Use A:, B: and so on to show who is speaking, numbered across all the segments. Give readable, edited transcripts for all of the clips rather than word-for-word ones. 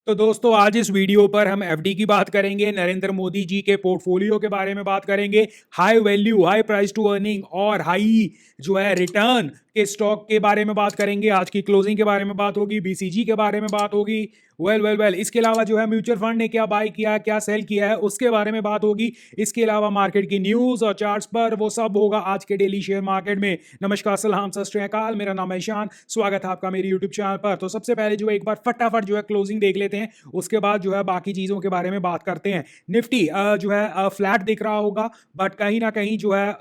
A: तो दोस्तों आज इस वीडियो पर हम एफडी की बात करेंगे, नरेंद्र मोदी जी के पोर्टफोलियो के बारे में बात करेंगे, high value, high price to earning और हाई जो है रिटर्न के स्टॉक के बारे में बात करेंगे। आज की क्लोजिंग के बारे में बात होगी, बीसीजी के बारे में बात होगी। वेल इसके अलावा जो है म्यूचुअल फंड ने क्या बाय किया, क्या सेल किया है, उसके बारे में बात होगी। इसके अलावा मार्केट की न्यूज और चार्ट्स पर वो सब होगा आज के डेली शेयर मार्केट में। नमस्कार, सलाम, सत श्री अकाल, मेरा नाम है ईशान, स्वागत है आपका मेरे यूट्यूब चैनल पर। तो सबसे पहले जो है एक बार फटाफट जो है क्लोजिंग देख लेते हैं, उसके बाद जो है बाकी चीजों के बारे में बात करते हैं। निफ्टी जो है फ्लैट दिख रहा होगा, बट कहीं ना कहीं जो है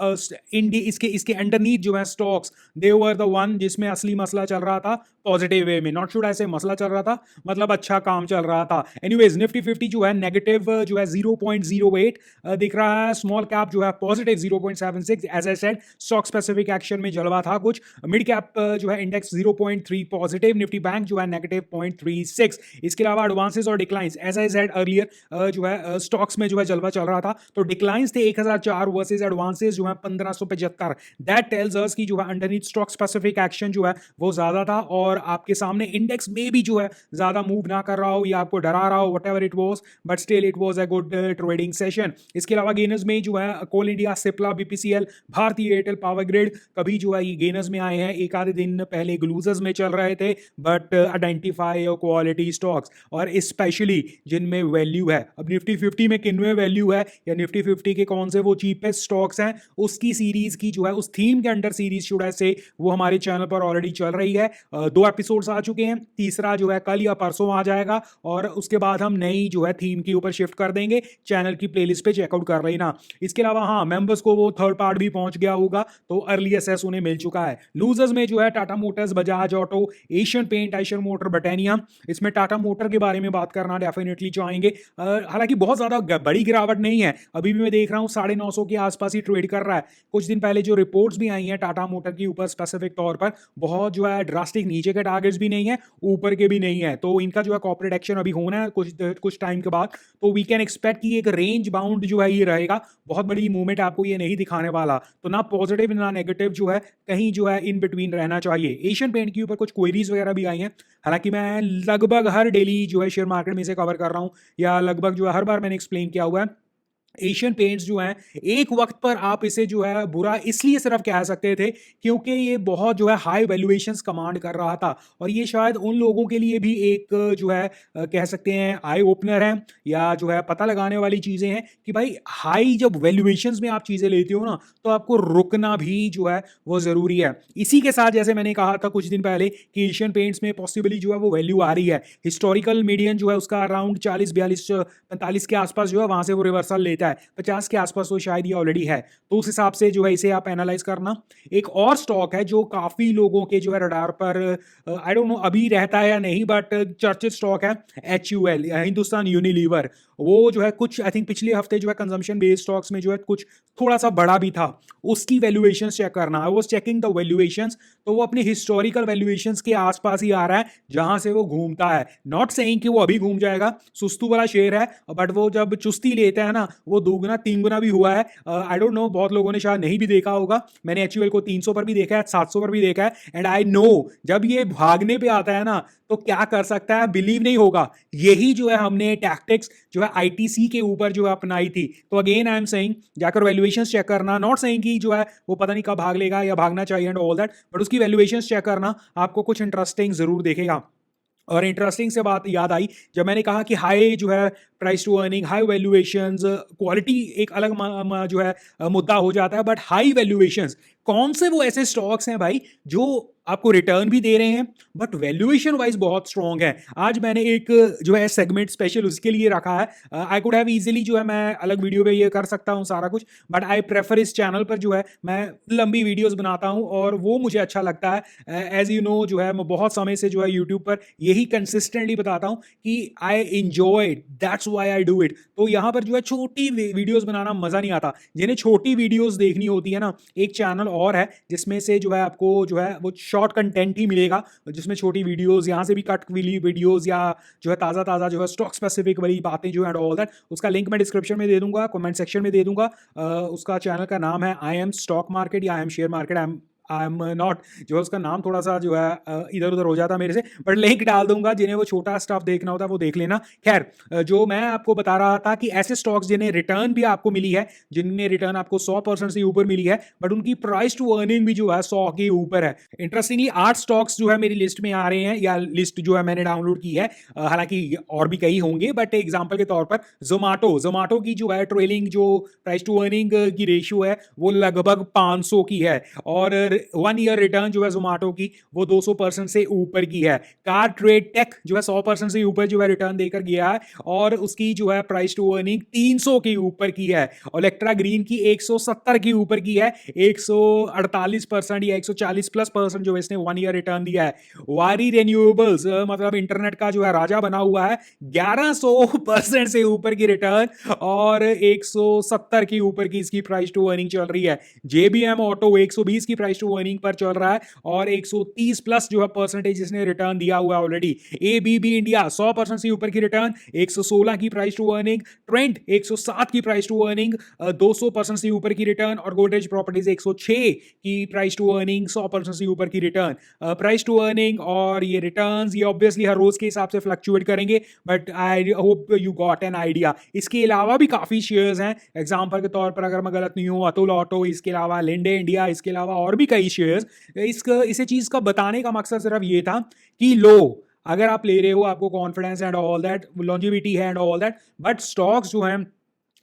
A: इंडी इसके इसके अंडरनीथ जो है stocks they were the one जिसमें असली मसला चल रहा था पॉजिटिव वे में। नॉट शुड ऐसे मसला चल रहा था, मतलब अच्छा काम चल रहा था। एनीवेज निफ्टी 50 जो है नेगेटिव जो है 0.08 दिख रहा है। स्मॉल कैप जो है positive 0.76। As I said stock specific action में जलवा था कुछ। मिड कैप जो है इंडेक्स 0.3 पॉजिटिव। निफ्टी बैंक जो है नेगेटिव 0.36। इसके अलावा एडवांसेस और declines, as I said earlier जो है स्टॉक्स में जो है जलवा चल रहा था। तो डिक्लाइंस थे 1004 वर्सेस एडवांसेस जो है 1575। दैट टेल्स अस कि जो है अंडरनीथ स्टॉक स्पेसिफिक एक्शन जो है वो ज्यादा था, और आपके सामने इंडेक्स में भी जो है ज्यादा मूव ना कर रहा हो या आपको डरा रहा हो, whatever it was, but still it was a good trading session. इसके अलावा गेनर्स में जो है कोल इंडिया, सिप्ला, बीपीसीएल, भारतीय एयरटेल पावर ग्रिड कभी जो है ये गेनर्स में आए हैं। एक आधे दिन पहले ग्लूजर्स में चल रहे थे, बट आइडेंटिफाई क्वालिटी स्टॉक्स और स्पेशली जिनमें वैल्यू है। अब निफ्टी 50 में किनमें वैल्यू है या निफ्टी 50 के कौन से वो चीपेस्ट स्टॉक्स हैं, उसकी सीरीज की जो है उस थीम के अंडर सीरीज शुड है से वो हमारे चैनल पर ऑलरेडी चल रही है। दो एपिसोड्स आ चुके हैं, तीसरा जो है कल या परसों आ जाएगा, और उसके बाद हम नई जो है थीम के ऊपर शिफ्ट कर देंगे। चैनल की प्लेलिस्ट पे चेकआउट कर लेना। इसके अलावा हाँ, मेंबर्स को वो थर्ड पार्ट भी पहुंच गया होगा, तो अर्ली एक्सेस उन्हें मिल चुका है। लूजर्स में जो है Tata Motors, Bajaj Auto, Asian Paint, Eicher Motor, Britannia. इसमें टाटा मोटर के बारे में बात करना डेफिनेटली चाहेंगे। हालांकि बहुत ज्यादा बड़ी गिरावट नहीं है, अभी भी मैं देख रहा हूँ 950 के आसपास ही ट्रेड कर रहा है। कुछ दिन पहले जो रिपोर्ट्स भी आई हैं टाटा मोटर के ऊपर स्पेसिफिक तौर पर, बहुत जो है ड्रास्टिक नीचे के टारगेट्स भी नहीं है, ऊपर के भी नहीं है। तो इनका जो है कॉर्पोरेट एक्शन अभी होना है कुछ टाइम के बाद। तो वी कैन एक्सपेक्ट कि एक रेंज बाउंड जो है ये रहेगा, बहुत बड़ी मूवमेंट आपको ये नहीं दिखाने वाला। तो ना पॉजिटिव ना नेगेटिव, जो है कहीं जो है इन बिटवीन रहना चाहिए। एशियन पेंट के ऊपर कुछ क्वेरीज वगैरह भी आई हैं, हालांकि मैं लगभग हर डेली जो है शेयर मार्केट में से कवर कर रहा हूं, या लगभग जो है हर बार मैंने एक्सप्लेन किया हुआ है। एशियन पेंट्स जो है एक वक्त पर आप इसे जो है बुरा इसलिए सिर्फ कह सकते थे क्योंकि ये बहुत जो है हाई वैल्यूएशंस कमांड कर रहा था, और ये शायद उन लोगों के लिए भी एक जो है कह सकते हैं आई ओपनर है, या जो है पता लगाने वाली चीजें हैं कि भाई हाई जब वैल्यूएशंस में आप चीजें लेते हो ना, तो आपको रुकना भी जो है वो जरूरी है। इसी के साथ जैसे मैंने कहा था कुछ दिन पहले कि एशियन पेंट्स में पॉसिबली जो है वो वैल्यू आ रही है। हिस्टोरिकल मीडियन जो है उसका अराउंड 40 42 45 के आसपास जो है वहां से वो रिवर्सल लेता है। 50 के आसपास तो शायद ये ऑलरेडी है, तो उस हिसाब से जो है इसे आप एनालाइज करना। एक और स्टॉक है जो काफी लोगों के जो है रडार पर, आई डोंट नो अभी रहता है या नहीं, बट चर्चित स्टॉक है HUL, हिंदुस्तान यूनिलीवर। वो जो है कुछ आई थिंक पिछले हफ्ते जो है कंजम्पशन बेस्ड स्टॉक्स में जो है कुछ थोड़ा सा बड़ा भी था। उसकी वैल्यूएशंस चेक करना, I was checking the valuations, तो वो अपनी हिस्टोरिकल वैल्यूएशंस के आसपास ही आ रहा है जहां से वो घूमता है। नॉट सेइंग कि वो अभी घूम जाएगा, सुस्तू वाला शेर है, बट वो जब चुस्ती लेता है ना, वो दोगुना तीन गुना भी हुआ है। आई डोंट नो, बहुत लोगों ने शायद नहीं भी देखा होगा। मैंने HUL को 300 पर भी देखा है, 700 पर भी देखा है, एंड आई नो जब ये भागने पे आता है ना तो क्या कर सकता है, बिलीव नहीं होगा। यही जो है हमने टैक्टिक्स जो है ITC के ऊपर जो है अपनाई थी। तो अगेन आई एम सेइंग जाकर वैल्यूएशन चेक करना, नॉट सेइंग कि जो है वो पता नहीं कब भाग लेगा या भागना चाहिए एंड ऑल दैट, बट उसकी वैल्यूएशन चेक करना, आपको कुछ इंटरेस्टिंग जरूर देखेगा। और इंटरेस्टिंग से बात याद आई, जब मैंने कहा कि हाई जो है price to earning, high valuations, quality एक अलग जो है मुद्दा हो जाता है, बट हाई वैल्यूएशंस कौन से वो ऐसे स्टॉक्स हैं भाई जो आपको रिटर्न भी दे रहे हैं बट वैल्यूएशन वाइज बहुत स्ट्रांग है। आज मैंने एक जो है सेगमेंट स्पेशल उसके लिए रखा है। आई कुड हैव इजीली जो है मैं अलग वीडियो पे ये कर सकता हूँ सारा कुछ, बट आई प्रेफर इस चैनल पर जो है मैं लंबी वीडियोस बनाता हूँ, और वो मुझे अच्छा लगता है। एज यू नो जो है मैं बहुत समय से जो है यूट्यूब पर यही कंसिस्टेंटली बताता हूँ कि I enjoy it, that's why I do it. तो यहाँ पर जो है छोटी वीडियोस बनाना मजा नहीं आता। जिन्हें छोटी वीडियोस देखनी होती है ना, एक चैनल और है जिसमें से जो है आपको जो है वो शॉर्ट कंटेंट ही मिलेगा, जिसमें छोटी वीडियोस, यहाँ से भी कट वाली वीडियोस, या जो है ताज़ा ताज़ा जो है स्टॉक स्पेसिफिक वाली बातें जो है ऑल दैट, उसका लिंक मैं डिस्क्रिप्शन में दे दूंगा, कमेंट सेक्शन में दे दूंगा। उसका चैनल का नाम है आई एम स्टॉक मार्केट या I am share market, I am not, जो है उसका नाम थोड़ा सा जो है इधर उधर हो जाता मेरे से, बट लिंक डाल दूंगा, जिन्हें वो छोटा स्टॉक देखना होता है वो देख लेना। खैर, जो मैं आपको बता रहा था कि ऐसे स्टॉक्स जिन्हें रिटर्न भी आपको मिली है, जिनमें रिटर्न आपको 100% से ऊपर मिली है, बट उनकी प्राइस टू अर्निंग भी जो है 100 के ऊपर है। इंटरेस्टिंगली 8 स्टॉक्स जो है मेरी लिस्ट में आ रहे हैं, या लिस्ट जो है मैंने डाउनलोड की है, हालांकि और भी कई होंगे, बट एग्जांपल के तौर पर जोमाटो की जो है ट्रेलिंग जो प्राइस टू अर्निंग की रेशियो है वो लगभग 500 की है, और 1 ईयर रिटर्न जो है जोमाटो की वो 200% से ऊपर की है। कार ट्रेड टेक जो है 100% से ऊपर जो है रिटर्न देकर गया है, और उसकी जो है प्राइस टू अर्निंग 300 के ऊपर की है। इलेक्ट्रा ग्रीन की 170 के ऊपर की है, 148% या 140 प्लस परसेंट जो इसने 1 ईयर रिटर्न दिया है। वारी रिन्यूएबल्स मतलब इंटरनेट का जो है राजा बना हुआ है, 1100% से ऊपर की रिटर्न, और 170 की ऊपर की इसकी प्राइस टू अर्निंग चल रही है। जेबीएम ऑटो 120 की प्राइस टू अर्निंग पर चल रहा है, और 130 प्लस जो है परसेंटेज इसने रिटर्न दिया हुआ है ऑलरेडी। एबीबी इंडिया 100% से ऊपर की रिटर्न, 116 की प्राइस टू अर्निंग। ट्रेंड 107 की प्राइस टू अर्निंग, 200% से ऊपर की रिटर्न, और गोदरेज प्रॉपर्टीज 106 की प्राइस टू अर्निंग, 100% से ऊपर की रिटर्न। प्राइस टू अर्निंग और ये रिटर्न्स ये ऑब्वियसली हर रोज के हिसाब से फ्लक्चुएट करेंगे, but I hope you got an idea. इसके अलावा भी काफी शेयर्स हैं, एग्जांपल के तौर पर अगर मैं गलत नहीं हूं, अतुल ऑटो, इसके अलावा लिंडे इंडिया, इसके अलावा और भी कई शेयर्स। इसे चीज का बताने का मकसद सिर्फ ये था कि लो, अगर आप ले रहे हो, आपको confidence and all that, longevity है and all that, but stocks जो हैं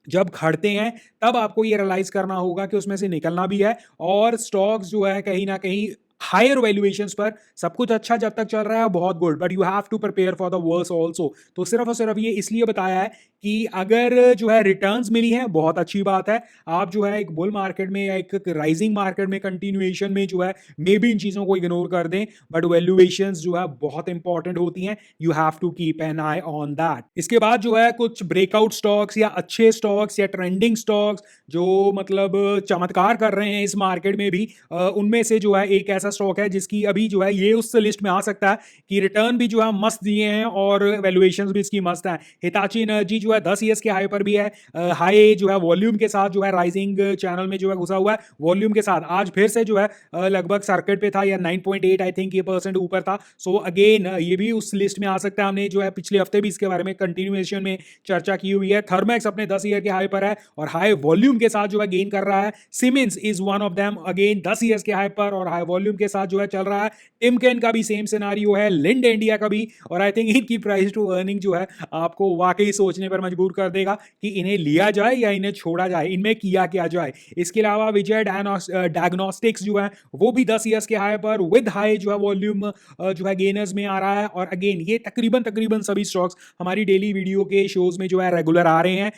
A: जब खड़ते हैं तब आपको ये रियलाइज करना होगा कि उसमें से निकलना भी है, और स्टॉक्स जो है कहीं ना कहीं हायर वैल्यूएशंस पर सब कुछ अच्छा जब तक चल रहा है बहुत good, but you have to prepare for the worse also. तो सिर्फ और सिर्फ ये इसलिए बताया है कि अगर जो है रिटर्न्स मिली है बहुत अच्छी बात है, आप जो है एक बुल मार्केट में या एक राइजिंग मार्केट में कंटिन्यूएशन में जो है मे बी इन चीजों को इग्नोर कर दें, बट वैल्यूएशंस जो है बहुत इंपॉर्टेंट होती हैं, you have to keep an eye on that. इसके बाद जो है कुछ ब्रेकआउट स्टॉक्स या अच्छे स्टॉक्स या ट्रेंडिंग स्टॉक्स जो मतलब चमत्कार कर रहे हैं इस मार्केट में भी, उनमें से जो है एक ऐसा स्टॉक है जिसकी अभी जो है ये उस लिस्ट में आ सकता है कि रिटर्न भी जो है मस्त दिए हैं और वैल्यूएशंस भी इसकी मस्त है। हिताची एनर्जी जो है 10 ईयर्स के हाई पर भी है, हाई जो है वॉल्यूम के साथ जो है राइजिंग चैनल में जो है घुसा हुआ है, वॉल्यूम के साथ आज फिर से जो है लगभग सर्किट पे था, या 9.8 आई थिंक ये परसेंट ऊपर था। सो अगेन ये भी उस लिस्ट में आ सकता है। हमने जो है पिछले हफ्ते भी इसके बारे में कंटिन्यूएशन में चर्चा की हुई है। थर्मैक्स अपने 10 ईयर के हाई पर है और हाई वॉल्यूम के साथ जो है गेन कर रहा है। Siemens is one of them, again 10 years के हाई पर और हाई वॉल्यूम के साथ जो है चल रहा है। टिमकेन का भी सेम सिनारियो है, लिंड इंडिया का भी, और आई थिंक इनकी प्राइस टू अर्निंग जो है आपको वाकई सोचने पर मजबूर कर देगा कि इन्हें लिया जाए या इन्हें छोड़ा जाए, इनमें किया क्या जाए। इसके अलावा विजय डायग्नोस्टिक्स जो है वो भी 10 ईयर्स के हाई पर विद हाई जो है वॉल्यूम जो है गेनर्स में आ रहा है। और अगेन ये तकरीबन सभी स्टॉक्स हमारी डेली वीडियो के शोज में जो है रेगुलर आ रहे हैं।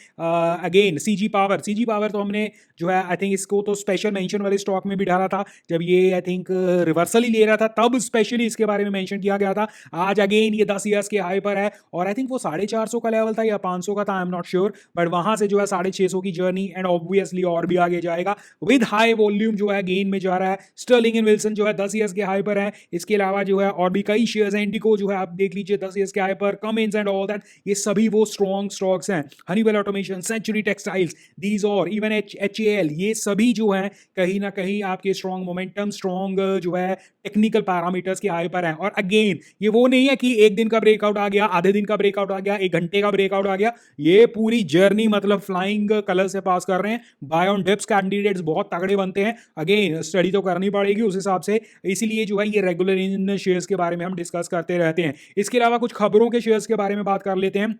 A: अगेन सीजी पावर तो हमने जो है आई थिंक इसको तो स्पेशल मेंशन वाले स्टॉक में भी डाला था, जब ये आई थिंक रिवर्सल ही ले रहा था तब स्पेशली इसके बारे में मेंशन किया गया था। आज अगेन ये 10 ईयर्स के हाई पर है और आई थिंक वो 450 का लेवल था या 500 का था, I am not sure, but वहां से जो है 650 की जर्नी एंड ऑब्वियसली और भी आगे जाएगा विद हाई वॉल्यूम जो है गेन में जा रहा है। स्टर्लिंग एंड विल्सन जो है 10 ईयर्स के हाई पर है। इसके अलावा जो है और भी कई शेयर्स हैं, इंडिको जो है आप देख लीजिए 10 ईयर्स के हाई पर, कमिंस एंड ऑल दैट, ये सभी वो स्ट्रॉन्ग स्टॉक्स हैं। Honeywell Automation, Century Textiles, these और इवन HAL, ये सभी जो है कहीं ना कहीं आपके स्ट्रॉन्ग मोमेंटम, स्ट्रॉन्ग जो है टेक्निकल पैरामीटर्स के हाई पर है। और अगेन ये वो नहीं है कि एक दिन का ब्रेकआउट आ गया, आधे दिन का ब्रेकआउट आ गया, 1 घंटे का ब्रेकआउट आ गया, ये पूरी जर्नी मतलब फ्लाइंग कलर से पास कर रहे हैं। बाय ऑन डिप्स कैंडिडेट्स बहुत तगड़े बनते हैं। अगेन स्टडी तो करनी पड़ेगी उस हिसाब से, इसीलिए जो है ये रेगुलर इन शेयर्स के बारे में हम डिस्कस करते रहते हैं। इसके अलावा कुछ खबरों के शेयर्स के बारे में बात कर लेते हैं।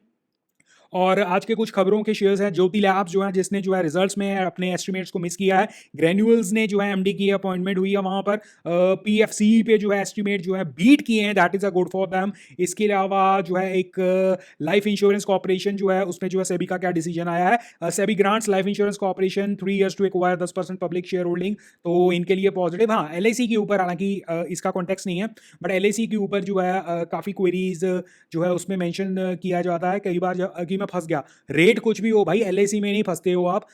A: और आज के कुछ खबरों के शेयर्स हैं। ज्योति लैब्स जो है जिसने जो है रिजल्ट्स में अपने एस्टिमेट्स को मिस किया है। ग्रेन्यूल्स ने जो है एमडी की अपॉइंटमेंट हुई है वहां पर। पीएफसी पे जो है एस्टिमेट जो है बीट किए हैं, that is a good for them. इसके अलावा जो है एक लाइफ इंश्योरेंस कॉर्पोरेशन जो है उसमें जो है सेबी का क्या डिसीजन आया है। SEBI grants Life Insurance Corporation 3 years to acquire 10% public share holding, तो इनके लिए पॉजिटिव। हाँ, एलआईसी के ऊपर हालांकि इसका कॉन्टेक्स्ट नहीं है, बट एलआईसी के ऊपर जो है काफी क्वेरीज जो है उसमें मेंशन किया जाता है कई बार कि मैं फंस गया। रेट कुछ भी हो भाई, एलआईसी में नहीं फंसते हो आप,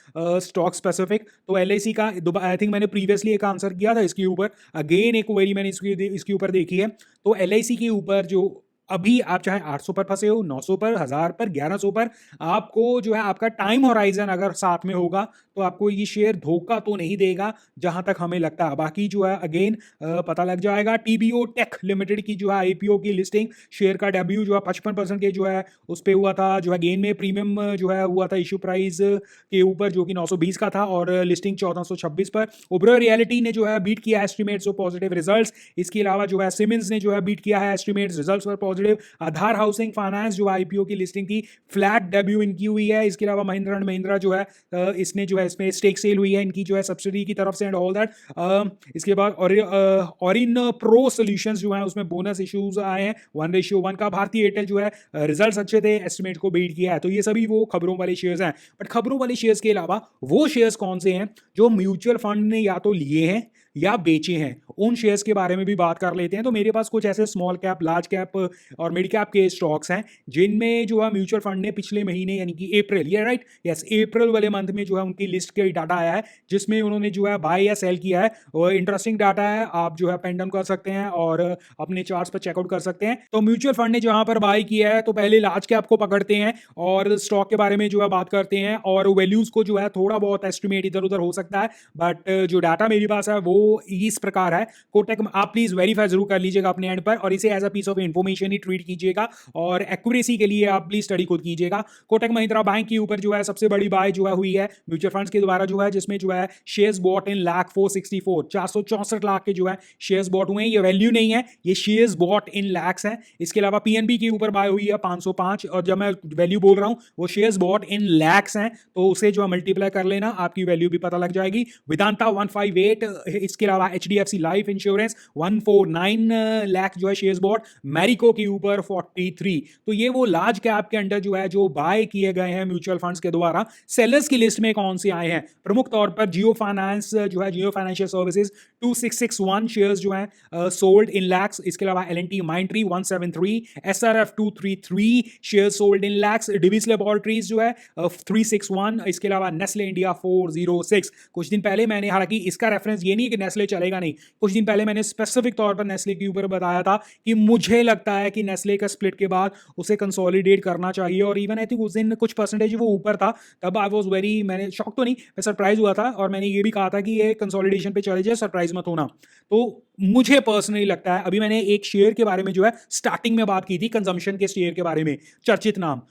A: स्टॉक स्पेसिफिक। तो एलआईसी का आई थिंक मैंने प्रीवियसली एक आंसर किया था इसके ऊपर, अगेन एक क्वेरी मैंने इसके ऊपर देखी है। तो एलआईसी के ऊपर जो अभी आप चाहे 800 पर फंसे हो, 900 पर, 1000 पर, 1100 पर, आपको जो है आपका टाइम होराइजन अगर साथ में होगा तो आपको ये शेयर धोखा तो नहीं देगा जहां तक हमें लगता है। बाकी जो है अगेन पता लग जाएगा। टीबीओ टेक लिमिटेड की जो है आईपीओ की लिस्टिंग, शेयर का डेब्यू जो है 55% के जो है उस पर हुआ था, जो है गेन में प्रीमियम जो है हुआ था इशू प्राइस के ऊपर जो कि 920 का था, और लिस्टिंग 1426 पर। ओबरो रियलिटी ने जो है बीट किया एस्टिमेट्स ऑफ पॉजिटिव रिजल्ट्स। इसके अलावा जो है सिमेंस ने जो है बीट किया है एस्टिमेट्स रिजल्ट्स पर पॉजिटिव। आधार हाउसिंग फाइनेंस जो आईपीओ की लिस्टिंग थी, फ्लैट डेब्यू इनकी हुई है। इसके अलावा महिंद्रा एंड महिंद्रा जो है इसने जो है इसमें स्टेक सेल हुई है इनकी जो है सब्सिडी की तरफ से एंड ऑल दैट। इसके बाद और इन प्रो सोल्यूशंस जो है उसमें बोनस इश्यूज आए हैं 1:1 का। भारतीय एयरटेल जो है रिजल्ट्स अच्छे थे, एस्टिमेट को बीट किया है। तो ये सभी वो खबरों वाले शेयर्स हैं। बट खबरों वाले शेयर्स के अलावा वो शेयर्स कौन से हैं जो म्यूचुअल फंड ने या तो लिए हैं या बेचे हैं, उन शेयर्स के बारे में भी बात कर लेते हैं। तो मेरे पास कुछ ऐसे स्मॉल कैप, लार्ज कैप और मिड कैप के स्टॉक्स हैं जिनमें जो है म्यूचुअल फंड ने पिछले महीने यानी कि अप्रैल, ये राइट, यस, अप्रैल वाले मंथ में जो है उनकी लिस्ट के डाटा आया है जिसमें उन्होंने जो है बाय या सेल किया है। और इंटरेस्टिंग डाटा है, आप जो है पेन डाउन कर सकते हैं और अपने चार्ट्स पर चेकआउट कर सकते हैं। तो म्यूचुअल फंड ने जहां पर बाय किया है तो पहले लार्ज कैप को पकड़ते हैं और स्टॉक के बारे में जो है बात करते हैं, और वैल्यूज को जो है थोड़ा बहुत एस्टिमेट इधर उधर हो सकता है। बट जो डाटा मेरे पास है वो इस प्रकार है। कोटक, आप प्लीज वेरीफाई जरूर कर लीजिएगा अपने एंड पर और इसे as a piece of information ही ट्रीट कीजिएगा, और एक्यूरेसी के लिए आप प्लीज स्टडी खुद कीजिएगा। कोटक महिंद्रा बैंक के ऊपर जो है सबसे बड़ी बाय जो है हुई है म्यूचुअल फंड्स के द्वारा जो है, जिसमें जो है shares bought in lakh 464, 464 lakh के जो है शेयर्स बॉट हुए हैं। ये वैल्यू नहीं है, ये शेयर्स बॉट इन लैक्स है। इसके अलावा पीएनबी के ऊपर बाय हुई है 505, और जब मैं वैल्यू बोल रहा हूं वो शेयर्स बॉट इन लैक्स हैं, तो उसे जो मल्टीप्लाई कर लेना, आपकी वैल्यू भी पता लग जाएगी। वेदांता 158, इसके अलावा एचडीएफसी लाइफ इंश्योरेंस 149 लाख जो है शेयर्स बॉट, मैरिको के ऊपर 43। तो ये वो लार्ज कैप के अंडर जो है जो बाय किए गए हैं म्यूचुअल फंड्स के द्वारा। सेलर्स की लिस्ट में कौन से आए हैं? प्रमुख तौर पर जियो फाइनेंस जो है, जियो फाइनेंशियल सर्विसेज 2661 शेयर्स जो है सोल्ड इन लैक्स। इसके अलावा L&T Mindtree 173, SRF 233 shares sold in lakhs. Divi's Laboratories जो है 361, इसके अलावा नेस्ले इंडिया 406। कुछ दिन पहले मैंने, हालांकि इसका रेफरेंस ये नहीं कि नेस्ले चलेगा नहीं, कुछ दिन पहले मैंने स्पेसिफिक तौर पर नेस्ले के ऊपर बताया था कि मुझे लगता है कि नेस्ले का स्प्लिट के बाद उसे कंसोलिडेट करना चाहिए, और इवन आई थिंक उस दिन कुछ परसेंटेज वो ऊपर था। तब आई वाज वेरी, मैंने शॉक तो नहीं, मैं सरप्राइज हुआ था, और मैंने ये भी कहा था कि ये कंसोलिडेशन पे चले जाए, सरप्राइज मत होना। तो मुझे पर्सनली लगता है, अभी मैंने एक शेयर के बारे में जो है स्टार्टिंग में बात की थी, कंजम्पशन के शेयर के बारे में, चर्चित नाम,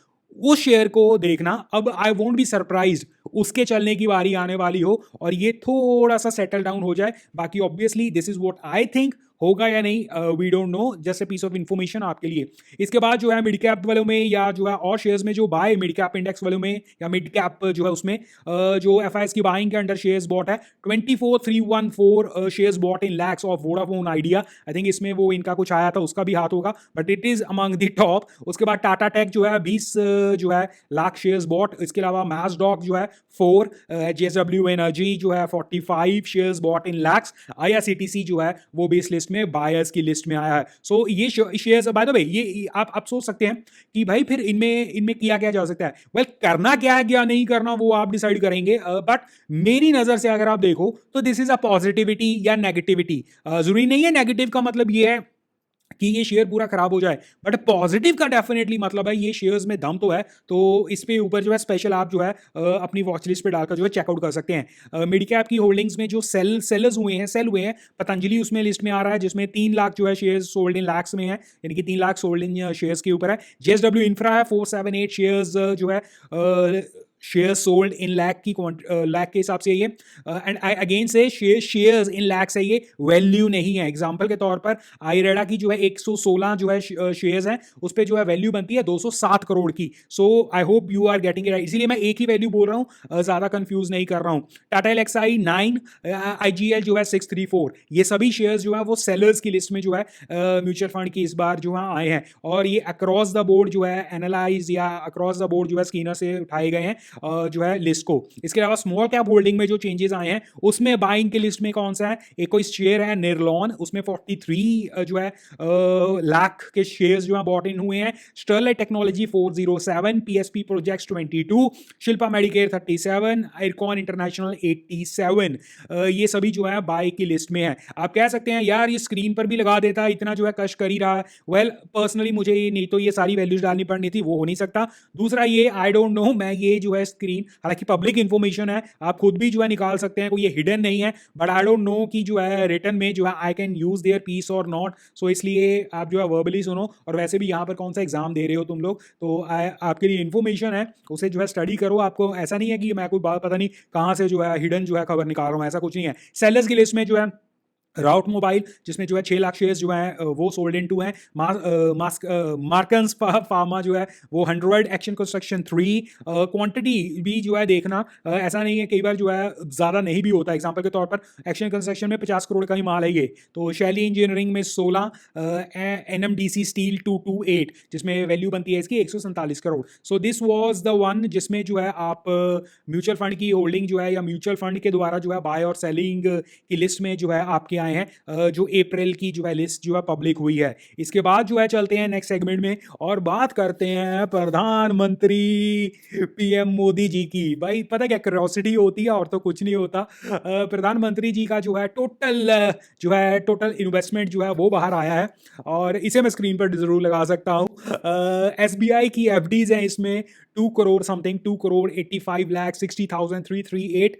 A: उस शेयर को देखना। अब आई वोंट बी सरप्राइज्ड उसके चलने की बारी आने वाली हो और ये थोड़ा सा सेटल डाउन हो जाए। बाकी obviously this is what I think, होगा या नहीं we don't know, just a piece of information आपके लिए। इसके बाद जो है मिड कैप वालों में या जो है और शेयर्स में जो बाय मिड कैप इंडेक्स वालों में या मिड कैप जो है उसमें जो एफआईएस की बाइंग के अंडर शेयर्स बॉट है 24314 shares bought in lakhs of Vodafone idea. I think इसमें वो इनका कुछ आया था, उसका भी हाथ होगा, but it is among the top. उसके बाद टाटा टेक जो है 20 जो है लाख शेयर्स बॉट। इसके अलावा मैसडॉक जो है 4, जेएसडब्ल्यू एनर्जी जो है 45 shares bought in lakhs. IRCTC जो है वो बेस लिस्ट में बायर्स की लिस्ट में आया है। सो ये शेयर्स, बाय द वे, ये आप सोच सकते हैं कि भाई फिर इनमें किया क्या जा सकता है। वेल, करना क्या है क्या नहीं करना वो आप डिसाइड करेंगे, बट मेरी नजर से अगर आप देखो तो दिस इज अ पॉजिटिविटी या नेगेटिविटी। जरूरी नहीं है नेगेटिव का मतलब ये है कि ये शेयर पूरा खराब हो जाए, बट पॉजिटिव का डेफिनेटली मतलब है ये शेयर्स में दम तो है। तो इस पे ऊपर जो है स्पेशल आप जो है अपनी वॉच लिस्ट पे डालकर जो है चेकआउट कर सकते हैं। मिड कैप की होल्डिंग्स में जो सेल हुए हैं, पतंजलि उसमें लिस्ट में आ रहा है, जिसमें 3 लाख जो है शेयर्स सोल्ड इन लैक्स में है, यानी कि 3 लाख सोल्ड इन शेयर्स के ऊपर है। जेएसडब्ल्यू इंफ्रा है 478 शेयर्स जो है शेयर सोल्ड इन लैक के हिसाब से ये, एंड आई अगेन से शेयर्स इन लैक्स है, ये वैल्यू नहीं है। एग्जांपल के तौर पर आईरेडा की जो है 116 जो है शेयर्स हैं, उस पर जो है वैल्यू बनती है 207 करोड़ की। So I hope you are getting it right, इसीलिए मैं एक ही वैल्यू बोल रहा हूँ, ज्यादा कंफ्यूज नहीं कर रहा हूँ। टाटा एलेक्साई 9, आईजीएल जो है 634, ये सभी शेयर्स जो है वो सेलर्स की लिस्ट में जो है म्यूचुअल फंड की इस बार जो है आए हैं, और ये अक्रॉस द बोर्ड जो है एनालाइज या अक्रॉस द बोर्ड जो है स्कीनर से उठाए गए हैं। जो है लिस्ट को। इसके अलावा स्मॉल कैप होल्डिंग में जो चेंजेस आए हैं उसमें बाइंग की लिस्ट में कौन सा है, एक कोई शेयर है निर्लॉन, उसमें 43 जो है लाख के शेयर्स जो है बॉट इन हुए हैं। Sterlite technology 407, PSP projects 22, Shilpa Medicare 37, Ircon international 87, ये सभी जो है बाय की लिस्ट में है। आप कह सकते हैं यार ये स्क्रीन पर भी लगा देता, इतना जो है कश कर ही रहा है। वेल पर्सनली मुझे ये नहीं तो ये सारी वैल्यूज डालनी पड़नी थी, वो हो नहीं सकता। दूसरा ये आई डोंट नो, मैं ये जो है स्क्रीन हालांकि पब्लिक इंफॉर्मेशन है, आप खुद भी जो है निकाल सकते हैं, कोई ये हिडन नहीं है, बट आई डोंट नो कि जो है रिटर्न में जो है I can use their piece और नॉट। सो इसलिए आप जो है वर्बली सुनो, और वैसे भी यहाँ पर कौन सा एग्जाम दे रहे हो तुम लोग, तो आपके लिए इन्फॉर्मेशन है, उसे जो है स्टडी करो। आपको ऐसा नहीं है कि मैं कोई बात पता नहीं कहाँ से जो है हिडन जो है खबर निकाल रहा हूँ, ऐसा कुछ नहीं है। सेलर्स की लिस्ट में जो है राउट मोबाइल जिसमें जो है 6 लाख शेयर्स जो हैं वो सोल्ड इन टू हैं। मार्कन्स फार्मा जो है वो 100, एक्शन कंस्ट्रक्शन 3। क्वांटिटी भी जो है देखना, ऐसा नहीं है, कई बार जो है ज़्यादा नहीं भी होता। एग्जांपल के तौर पर एक्शन कंस्ट्रक्शन में 50 करोड़ का ही माल है ये। तो शैली इंजीनियरिंग में 16, एनएमडीसी स्टील 228 जिसमें वैल्यू बनती है इसकी 147 crore. So this was the one जिसमें जो है आप म्यूचुअल फंड की होल्डिंग जो है या म्यूचुअल फंड के द्वारा जो है बाय और सेलिंग की लिस्ट में जो है आपके आए हैं, जो अप्रैल की जो है लिस्ट जो है पब्लिक हुई है। इसके बाद जो है चलते हैं नेक्स्ट सेगमेंट में और बात करते हैं प्रधानमंत्री पीएम मोदी जी की। भाई पता क्या क्यूरियोसिटी होती है और तो कुछ नहीं होता। प्रधानमंत्री जी का जो है टोटल इन्वेस्टमेंट जो है वो बाहर आया है और इसे मैं स्क्रीन पर जरूर लगा सकता हूँ। एसबीआई की एफडीज हैं इसमें 2 करोड़ समथिंग, 2 करोड़ 85,60,338।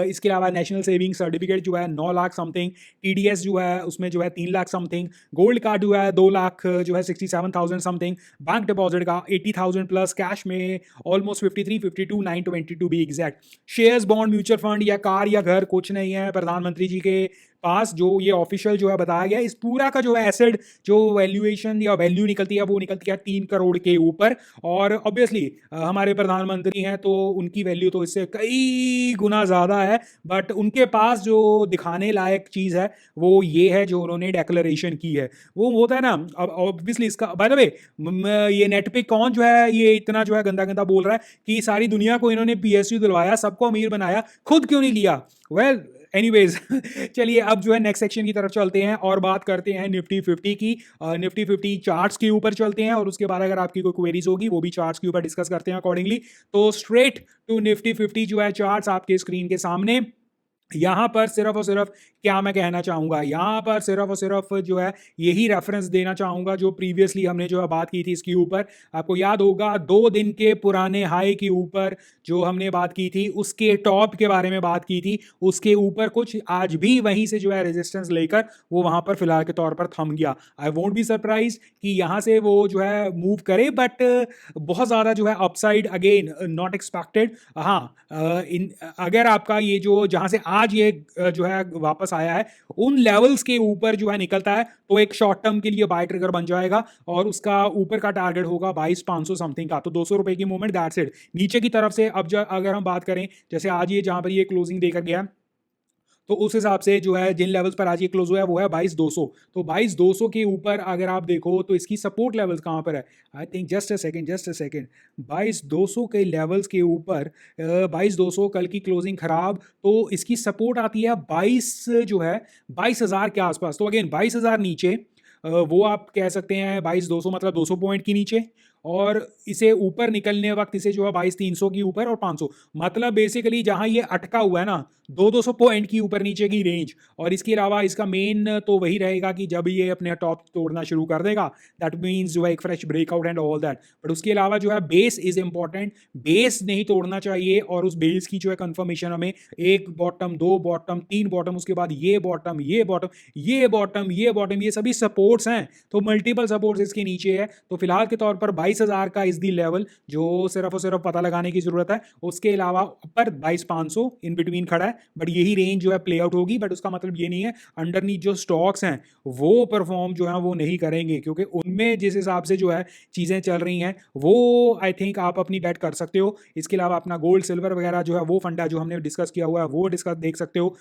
A: इसके अलावा नेशनल सेविंग सर्टिफिकेट जो है 9 लाख समथिंग, टीडीएस जो है उसमें जो है 3 लाख समथिंग, गोल्ड कार्ड जो है 2 लाख जो है 67,000 समथिंग, बैंक डिपॉजिट का 80,000 प्लस, कैश में almost 53, 52, 922 be exact. Shares, bond, mutual fund या कार या घर कुछ नहीं है प्रधानमंत्री जी के पास। जो ये ऑफिशियल जो है बताया गया, इस पूरा का जो है एसेट जो वैल्यूएशन या वैल्यू निकलती है वो निकलती है 3 करोड़ के ऊपर। और ऑब्वियसली हमारे प्रधानमंत्री हैं तो उनकी वैल्यू तो इससे कई गुना ज़्यादा है, बट उनके पास जो दिखाने लायक चीज़ है वो ये है जो उन्होंने डेक्लरेशन की है। वो होता है ना, अब ऑब्वियसली इसका बाय द वे ये नेट पे कौन जो है ये इतना जो है गंदा गंदा बोल रहा है कि सारी दुनिया को इन्होंने पीएसयू दिलवाया, सबको अमीर बनाया, खुद क्यों नहीं लिया। वेल एनीवेज चलिए अब जो है नेक्स्ट सेक्शन की तरफ चलते हैं और बात करते हैं निफ्टी 50 की। निफ्टी 50 चार्ट्स के ऊपर चलते हैं और उसके बाद अगर आपकी कोई क्वेरीज होगी वो भी चार्ट्स के ऊपर डिस्कस करते हैं अकॉर्डिंगली। तो स्ट्रेट टू निफ्टी 50 जो है चार्ट्स आपके स्क्रीन के सामने। यहाँ पर सिर्फ और सिर्फ क्या मैं कहना चाहूँगा, यहाँ पर सिर्फ और सिर्फ जो है यही रेफरेंस देना चाहूँगा जो प्रीवियसली हमने जो है बात की थी इसके ऊपर। आपको याद होगा 2 दिन के पुराने हाई के ऊपर जो हमने बात की थी उसके टॉप के बारे में बात की थी, उसके ऊपर कुछ आज भी वहीं से जो है रेजिस्टेंस लेकर वो वहाँ पर फिलहाल के तौर पर थम गया। आई वोंट बी सरप्राइज कि यहाँ से वो जो है मूव करे, बट बहुत ज़्यादा जो है अपसाइड अगेन नॉट एक्सपेक्टेड। हाँ, अगर आपका ये जो जहाँ से आज ये जो है वापस आया है उन लेवल्स के ऊपर जो है निकलता है तो एक शॉर्ट टर्म के लिए बाय ट्रिगर बन जाएगा और उसका ऊपर का टारगेट होगा 22,500 समथिंग का। तो 200 रुपए की मूवमेंट, दैट्स इट। नीचे की तरफ से अब अगर हम बात करें जैसे आज ये जहां पर ये क्लोजिंग देकर गया तो उस हिसाब से जो है जिन लेवल्स पर आज ये क्लोज हुआ है वो है 22,200। तो 22,200 के ऊपर अगर आप देखो तो इसकी सपोर्ट लेवल्स कहाँ पर है, I think just a second 22,200 के लेवल्स के ऊपर 22,200 कल की क्लोजिंग खराब, तो इसकी सपोर्ट आती है 22,000 के आसपास। तो अगेन 22,000 नीचे, वो आप कह सकते हैं 22,200 मतलब 200 पॉइंट की नीचे, और इसे ऊपर निकलने वक्त इसे जो है 22,300 की ऊपर और 500, मतलब बेसिकली जहां ये अटका हुआ है ना 200 पॉइंट की ऊपर नीचे की रेंज। और इसके अलावा इसका मेन तो वही रहेगा कि जब ये अपने टॉप तोड़ना शुरू कर देगा दैट मीन्स जो है एक fresh breakout and all that. But उसके अलावा जो है बेस इज इंपॉर्टेंट, बेस नहीं तोड़ना चाहिए और उस बेस की जो है कंफर्मेशन हमें 1 बॉटम 2 बॉटम 3 बॉटम, उसके बाद ये बॉटम ये बॉटम ये बॉटम ये बॉटम, ये सभी सपोर्ट्स हैं। तो मल्टीपल सपोर्ट्स इसके नीचे है। तो फिलहाल के तौर पर 22,000 का इज दी लेवल जो सिर्फ और सिर्फ पता लगाने की जरूरत है। उसके अलावा ऊपर 22,500 इन बिटवीन खड़ा है, बट यही रेंज जो है प्ले आउट होगी। बट उसका मतलब ये नहीं है अंडरनीथ जो स्टॉक्स हैं वो परफॉर्म जो है वो नहीं करेंगे, क्योंकि उनमें जिस हिसाब से जो है चीजें चल रही हैं वो आई थिंक आप अपनी बेट कर सकते हो। इसके अलावा अपना गोल्ड सिल्वर वगैरह जो है वो फंडा जो हमने डिस्कस किया हुआ है वो डिस्कस देख सकते हो।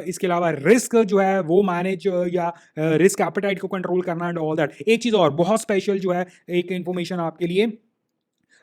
A: इसके अलावा रिस्क जो है वो मैनेज या रिस्क एपेटाइट को कंट्रोल करना एंड ऑल दैट। एक चीज और बहुत स्पेशल जो है एक इंफॉर्मेशन आपके लिए,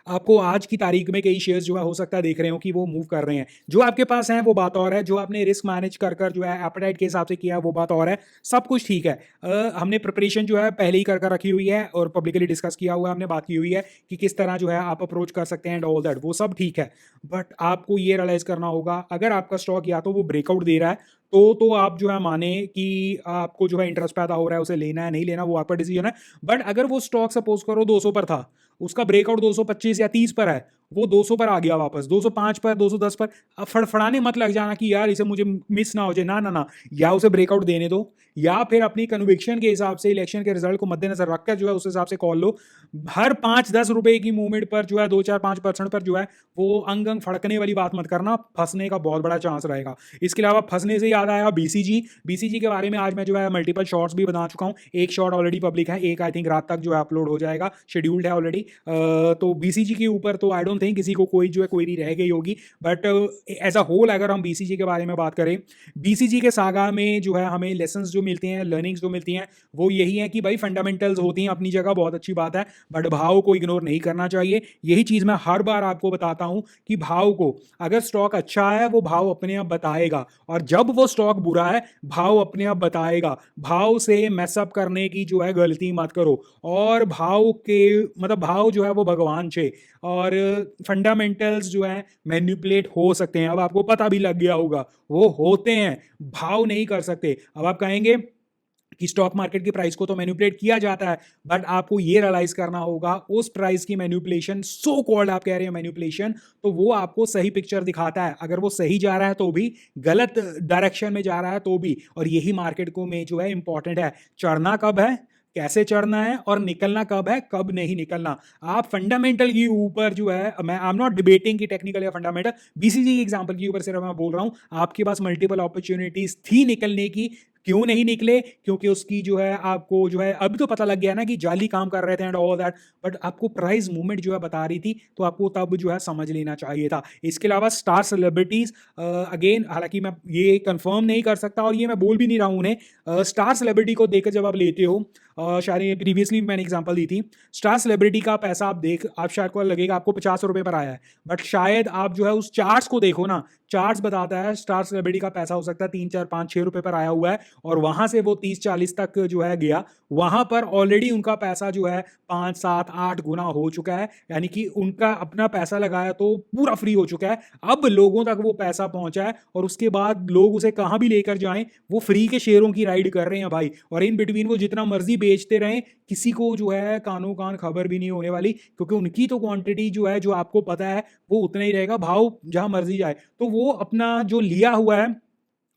A: आपको आज की तारीख में कई शेयर्स जो है हो सकता है देख रहे हो कि वो मूव कर रहे हैं, जो आपके पास है वो बात और है, जो आपने रिस्क मैनेज कर कर जो है एपेटाइट के हिसाब से किया वो बात और है, सब कुछ ठीक है। हमने प्रिपरेशन जो है पहले ही कर कर रखी हुई है और पब्लिकली डिस्कस किया हुआ है, हमने बात की हुई है कि किस तरह जो है आप अप्रोच कर सकते हैं एंड ऑल दैट, वो सब ठीक है। बट आपको ये रियलाइज करना होगा, अगर आपका स्टॉक या तो वो ब्रेकआउट दे रहा है तो आप जो है माने कि आपको जो है इंटरेस्ट पैदा हो रहा है, उसे लेना है नहीं लेना वो आपका डिसीजन है। बट अगर वो स्टॉक सपोज करो 200 पर था, उसका ब्रेकआउट 225 या 30 पर है, वो 200 पर आ गया वापस, 205 पर, 210 पर, अब फड़फड़ाने मत लग जाना कि यार इसे मुझे मिस ना हो जाए, ना ना ना, या उसे ब्रेकआउट देने दो, या फिर अपनी कन्विक्शन के हिसाब से इलेक्शन के रिजल्ट को मद्देनजर रखकर जो है उस हिसाब से कॉल लो। हर 5-10 रुपए की मूवमेंट पर जो है 2-4-5% पर जो है वो अंग अंग फड़कने वाली बात मत करना, फंसने का बहुत बड़ा चांस रहेगा। इसके अलावा फंसने से याद आया बीसीजी, बीसीजी के बारे में आज मैं जो है मल्टीपल शॉर्ट्स भी बना चुका हूँ, एक शॉर्ट ऑलरेडी पब्लिक है, एक आई थिंक रात तक जो है अपलोड हो जाएगा, शेड्यूल्ड है ऑलरेडी। तो बीसीजी के ऊपर तो आई डोंट थिंक किसी को कोई जो है क्वेरी रह गई होगी, बट एज अ होल अगर हम बीसीजी के बारे में बात करें, बीसीजी के सागा में जो है हमें लेसन्स जो मिलते हैं, लर्निंग्स जो मिलती हैं, वो यही है कि भाई फंडामेंटल्स होती हैं अपनी जगह, बहुत अच्छी बात है, बट भाव को इग्नोर नहीं करना चाहिए। यही चीज़ मैं हर बार आपको बताता हूं कि भाव को, अगर स्टॉक अच्छा है वो भाव अपने आप बताएगा, और जब वो स्टॉक बुरा है भाव अपने आप बताएगा। भाव से मैसअप करने की जो है गलती मत करो, और भाव के मतलब भाव जो है वो भगवान छे, और फंडामेंटल्स जो है मैनिपुलेट हो सकते हैं, अब आपको पता भी लग गया होगा वो होते हैं, भाव नहीं कर सकते। अब आप कहेंगे कि स्टॉक मार्केट की प्राइस को तो मैनिपुलेट किया जाता है, बट आपको ये रियलाइज करना होगा उस प्राइस की मैनिपुलेशन, सो कॉल्ड आप कह रहे हैं मैनिपुलेशन, तो वो आपको सही पिक्चर दिखाता है, अगर वो सही जा रहा है तो भी, गलत डायरेक्शन में जा रहा है तो भी। और यही मार्केट को में जो है इंपॉर्टेंट है, चढ़ना कब है, कैसे चढ़ना है, और निकलना कब है, कब नहीं निकलना। आप फंडामेंटल के ऊपर जो है, मैं आई एम नॉट डिबेटिंग की टेक्निकल या फंडामेंटल, बीसीजी एग्जांपल के ऊपर सिर्फ मैं बोल रहा हूं, आपके पास मल्टीपल अपॉर्चुनिटीज थी निकलने की, क्यों नहीं निकले, क्योंकि उसकी जो है आपको जो है अभी तो पता लग गया ना कि जाली काम कर रहे थे एंड ऑल दैट, बट आपको प्राइस मूवमेंट जो है बता रही थी, तो आपको तब जो है समझ लेना चाहिए था। इसके अलावा स्टार सेलिब्रिटीज, अगेन हालांकि मैं ये कंफर्म नहीं कर सकता और ये मैं बोल भी नहीं रहा हूं उन्हें, स्टार सेलिब्रिटी को देखकर जब आप लेते हो, शायद प्रीवियसली मैंने एग्जांपल दी थी, स्टार सेलिब्रिटी का पैसा आप शायद को लगेगा आपको 50 रुपए पर आया है, बट शायद आप जो है उस चार्ट्स को देखो ना, चार्ट्स बताता है स्टार सेलिब्रिटी का पैसा हो सकता है 3-4-5-6 रुपए पर आया हुआ है, और वहां से वो 30-40 तक जो है गया, वहां पर ऑलरेडी उनका पैसा जो है 5-7-8 गुना हो चुका है, यानी कि उनका अपना पैसा लगाया तो पूरा फ्री हो चुका है, अब लोगों तक वो पैसा पहुंचा है, और उसके बाद लोग उसे कहां भी लेकर जाएं, वो फ्री के शेयरों की राइड कर रहे हैं भाई, और इन बिटवीन वो जितना मर्जी बेचते रहें, किसी को जो है कानो कान खबर भी नहीं होने वाली, क्योंकि उनकी तो क्वांटिटी जो है, जो आपको पता है वो उतना ही रहेगा, भाव जहां मर्जी जाए, तो वो अपना जो लिया हुआ है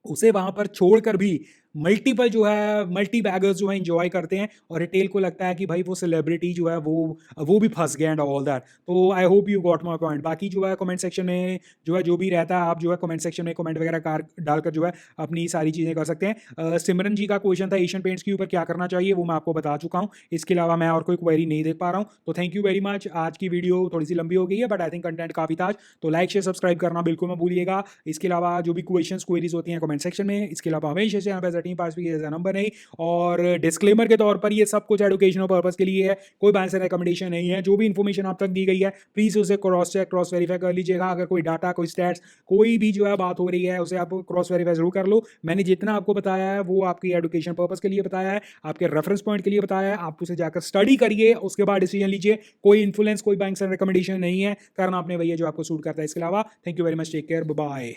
A: उसे वहां पर छोड़कर भी मल्टीपल जो है मल्टी बैगर्स जो है इंजॉय करते हैं, और रिटेल को लगता है कि भाई वो सेलिब्रिटी जो है वो भी फंस गया एंड ऑल दैट। तो I hope you got my point. बाकी जो है कमेंट सेक्शन में जो है जो भी रहता है, आप जो है कमेंट सेक्शन में कमेंट वगैरह डालकर जो है अपनी सारी चीज़ें कर सकते हैं। सिमरन जी का क्वेश्चन था एशियन पेंट्स के ऊपर क्या करना चाहिए, वो मैं आपको बता चुका हूँ, इसके अलावा मैं और कोई क्वेरी नहीं देख पा रहा हूँ। तो थैंक यू वेरी मच। आज की वीडियो थोड़ी सी लंबी हो गई है, बट आई थिंक कंटेंट काफी था, तो लाइक शेयर सब्सक्राइब करना बिल्कुल मत भूलिएगा। इसके अलावा जो भी क्वेश्चंस क्वेरीज होती हैं कमेंट सेक्शन में, इसके अलावा हमेशा से यहाँ पे टीम पास भी नंबर नहीं, और डिस्क्लेमर के तौर पर ये सब कुछ एजुकेशनल पर्पस के लिए है, कोई बाय से रिकमेंडेशन नहीं है। जो भी इन्फॉर्मेशन आप तक दी गई है प्लीज उसे क्रॉस चेक क्रॉस वेरीफाई कर लीजिएगा। अगर कोई डाटा कोई स्टैट्स कोई भी जो है बात हो रही है उसे आप क्रॉस वेरीफाई जरूर कर लो। मैंने जितना आपको बताया है वो आपकी एजुकेशन पर्पस के लिए बताया है, आपके रेफरेंस पॉइंट के लिए बताया है, आप उसे जाकर स्टडी करिए, उसके बाद डिसीजन लीजिए। कोई इन्फ्लुएंस कोई बैंक से रिकमेंडेशन नहीं है, करना अपने भैया जो आपको सूट करता है। इसके अलावा thank you very much, take care, bye.